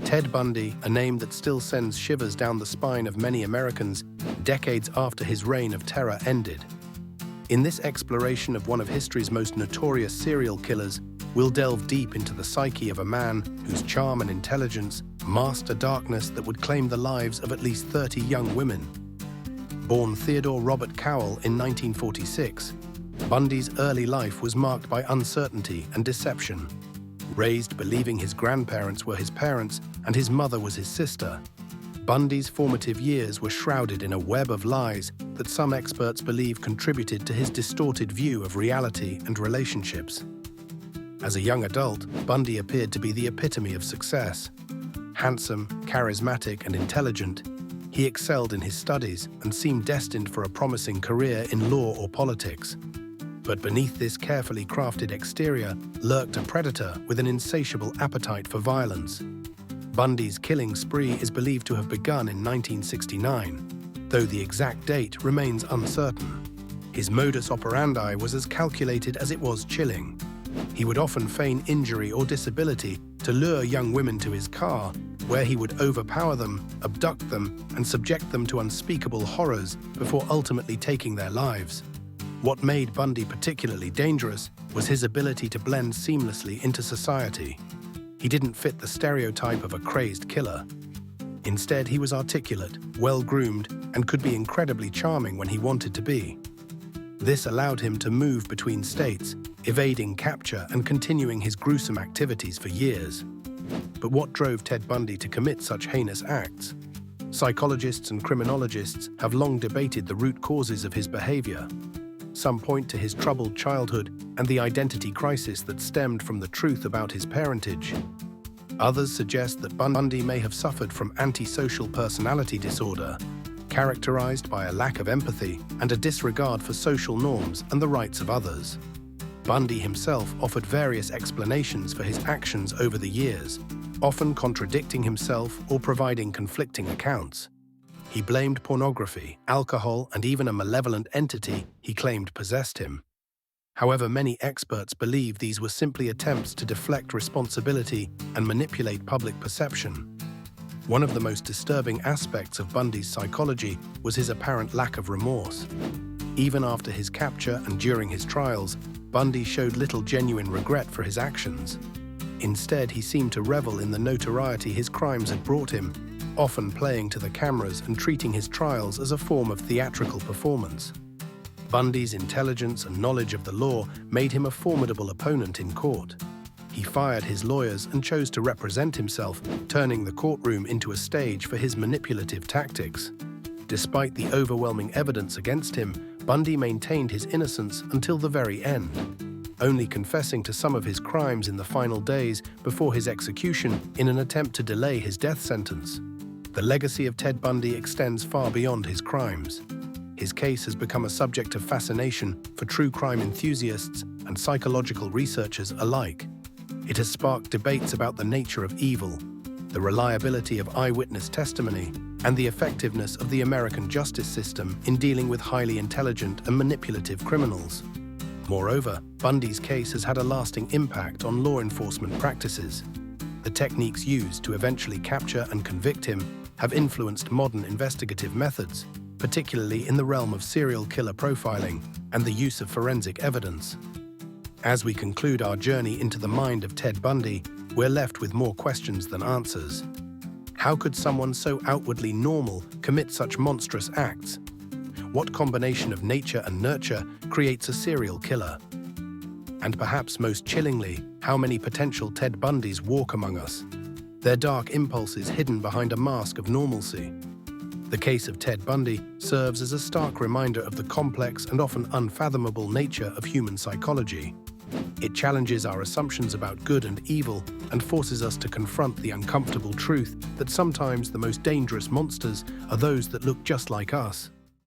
Ted Bundy, a name that still sends shivers down the spine of many Americans decades after his reign of terror ended. In this exploration of one of history's most notorious serial killers, we'll delve deep into the psyche of a man whose charm and intelligence masked a darkness that would claim the lives of at least 30 young women. Born Theodore Robert Cowell in 1946, Bundy's early life was marked by uncertainty and deception. Raised believing his grandparents were his parents and his mother was his sister, Bundy's formative years were shrouded in a web of lies that some experts believe contributed to his distorted view of reality and relationships. As a young adult, Bundy appeared to be the epitome of success. Handsome, charismatic, and intelligent, he excelled in his studies and seemed destined for a promising career in law or politics. But beneath this carefully crafted exterior lurked a predator with an insatiable appetite for violence. Bundy's killing spree is believed to have begun in 1969, though the exact date remains uncertain. His modus operandi was as calculated as it was chilling. He would often feign injury or disability to lure young women to his car, where he would overpower them, abduct them, and subject them to unspeakable horrors before ultimately taking their lives. What made Bundy particularly dangerous was his ability to blend seamlessly into society. He didn't fit the stereotype of a crazed killer. Instead, he was articulate, well-groomed, and could be incredibly charming when he wanted to be. This allowed him to move between states, evading capture and continuing his gruesome activities for years. But what drove Ted Bundy to commit such heinous acts? Psychologists and criminologists have long debated the root causes of his behavior. Some point to his troubled childhood and the identity crisis that stemmed from the truth about his parentage. Others suggest that Bundy may have suffered from antisocial personality disorder, characterized by a lack of empathy and a disregard for social norms and the rights of others. Bundy himself offered various explanations for his actions over the years, often contradicting himself or providing conflicting accounts. He blamed pornography, alcohol, and even a malevolent entity he claimed possessed him. However, many experts believe these were simply attempts to deflect responsibility and manipulate public perception. One of the most disturbing aspects of Bundy's psychology was his apparent lack of remorse. Even after his capture and during his trials, Bundy showed little genuine regret for his actions. Instead, he seemed to revel in the notoriety his crimes had brought him, often playing to the cameras and treating his trials as a form of theatrical performance. Bundy's intelligence and knowledge of the law made him a formidable opponent in court. He fired his lawyers and chose to represent himself, turning the courtroom into a stage for his manipulative tactics. Despite the overwhelming evidence against him, Bundy maintained his innocence until the very end, only confessing to some of his crimes in the final days before his execution in an attempt to delay his death sentence. The legacy of Ted Bundy extends far beyond his crimes. His case has become a subject of fascination for true crime enthusiasts and psychological researchers alike. It has sparked debates about the nature of evil, the reliability of eyewitness testimony, and the effectiveness of the American justice system in dealing with highly intelligent and manipulative criminals. Moreover, Bundy's case has had a lasting impact on law enforcement practices. The techniques used to eventually capture and convict him have influenced modern investigative methods, particularly in the realm of serial killer profiling and the use of forensic evidence. As we conclude our journey into the mind of Ted Bundy, we're left with more questions than answers. How could someone so outwardly normal commit such monstrous acts? What combination of nature and nurture creates a serial killer? And perhaps most chillingly, how many potential Ted Bundys walk among us, their dark impulses hidden behind a mask of normalcy? The case of Ted Bundy serves as a stark reminder of the complex and often unfathomable nature of human psychology. It challenges our assumptions about good and evil and forces us to confront the uncomfortable truth that sometimes the most dangerous monsters are those that look just like us.